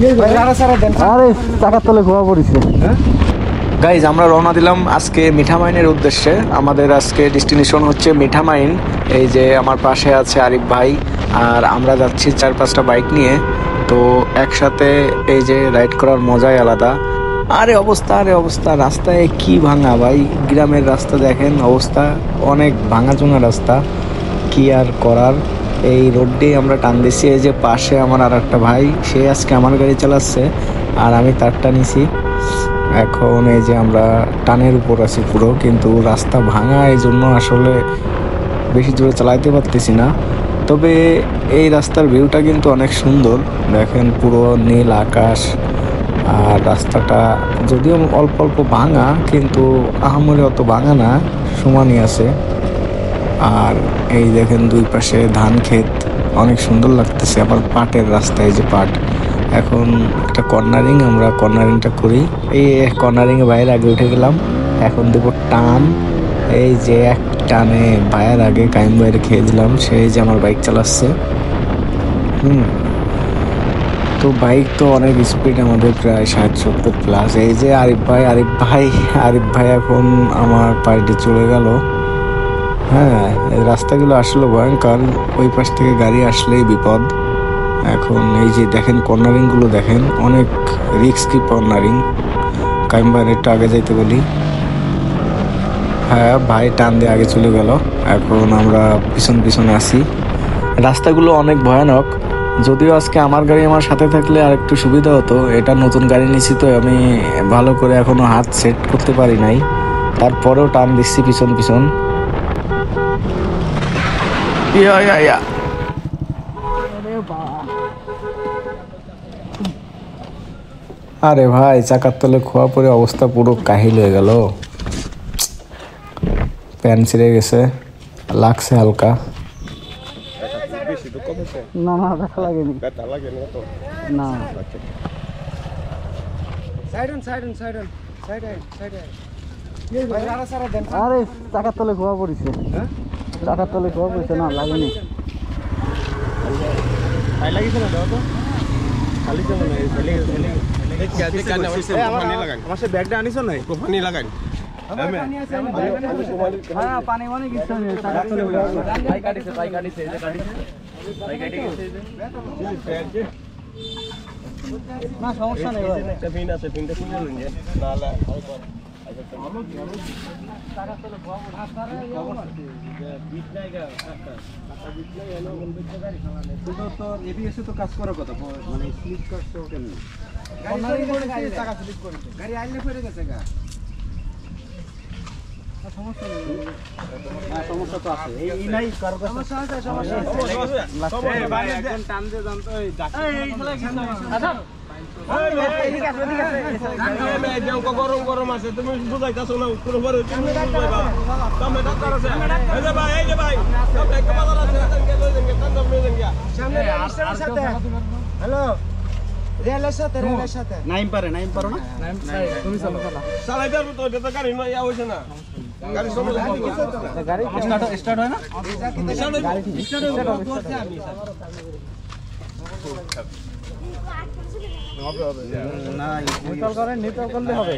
আরে টাকার তলে ঘোরা পড়েছে। গাইজ আমরা রওনা দিলাম আজকে মিঠামাইনের উদ্দেশ্যে। আমাদের আজকে ডেস্টিনেশন হচ্ছে মিঠামাইন। এই যে আমার পাশে আছে আরিফ ভাই, আর আমরা যাচ্ছি 4-5টা বাইক নিয়ে। তো একসাথে এই যে রাইড করার মজাই আলাদা। আরে অবস্থা রাস্তায় কি ভাঙা ভাই, গ্রামের রাস্তা দেখেন অবস্থা, অনেক ভাঙাচোঙা রাস্তা, কি আর করার। এই রোড দিয়ে আমরা টান দিচ্ছি। এই যে পাশে আমার আর একটা ভাই, সে আজকে আমার গাড়ি চালাচ্ছে আর আমি তারটা নিছি। এখন এই যে আমরা টানের উপর আছি পুরো, কিন্তু রাস্তা ভাঙা, এই জন্য আসলে বেশি জোরে চালাইতে পারতেছি না। তবে এই রাস্তার ভিউটা কিন্তু অনেক সুন্দর, দেখেন পুরো নীল আকাশ। আর রাস্তাটা যদিও অল্প অল্প ভাঙা, কিন্তু আহামরি অত ভাঙা না, সমানই আছে। আর এই দেখেন দুই পাশে ধান ক্ষেত, অনেক সুন্দর লাগতেছে। আবার পাটের রাস্তা, এই যে পাট। এখন একটা কর্নারিং, আমরা কর্নারিংটা করি। এই কর্নারিংয়ে বাইরে আগে উঠে গেলাম, এখন দেব টান। এই যে এক টানে ভাইয়ের আগে কাইম বাইরে খেয়ে দিলাম। সেই যে আমার বাইক চালাচ্ছে। তো বাইক তো অনেক স্পিড, আমাদের প্রায় 60-70 প্লাস। এই যে আরিফ ভাই এখন আমার পাইডে চলে গেল। হ্যাঁ, এই রাস্তাগুলো আসলে ভয়ঙ্কর, ওই পাশ থেকে গাড়ি আসলেই বিপদ। এখন এই যে দেখেন কর্নারিংগুলো দেখেন, অনেক রিস্কি কর্নারিং। কাইমবার একটু আগে যাইতে বলি। হ্যাঁ, ভাই টান দিয়ে আগে চলে গেল, এখন আমরা পিছনে আসি। রাস্তাগুলো অনেক ভয়ানক। যদিও আজকে আমার গাড়ি আমার সাথে থাকলে আর একটু সুবিধা হতো। এটা নতুন গাড়ি নিছি তো আমি ভালো করে এখনো হাত সেট করতে পারি নাই, তারপরেও টান দিচ্ছি পিছন। আরে ভাই, চাকার তলে খোয়া পরে অবস্থা পুরো কাহিল হয়ে গেল। প্যান্ট ছিঁড়ে গেছে, লাগছে হালকা। না ব্যথা লাগেনি তো না। আরে চাকার তলে খোয়া পড়েছে, না লাগেনি। ব্যাগটা আনিস নাই? পানি লাগাই পানি মানে কিছু নেই। না সমস্যা নেই, তো কাজ করার কথা, মানে স্লিপ করছো কেমন? গাড়ি আইলে ফেরে গেছে গা, সমস্যা নেই। সমস্যা তো আছে, এই নাই কারো কাছে সমস্যা আছে। টান দিয়ে জানতো গরম আছে, তুমি বুঝাইতেছো না। হ্যালো, রেলের সাথে নাইম পারো না? তুমি চালাই পারবো তো, এটা তো গাড়ি নয়, হয়েছে না। গাড়ি স্টার্ট হয় না, নিউট্রাল করলে হবে।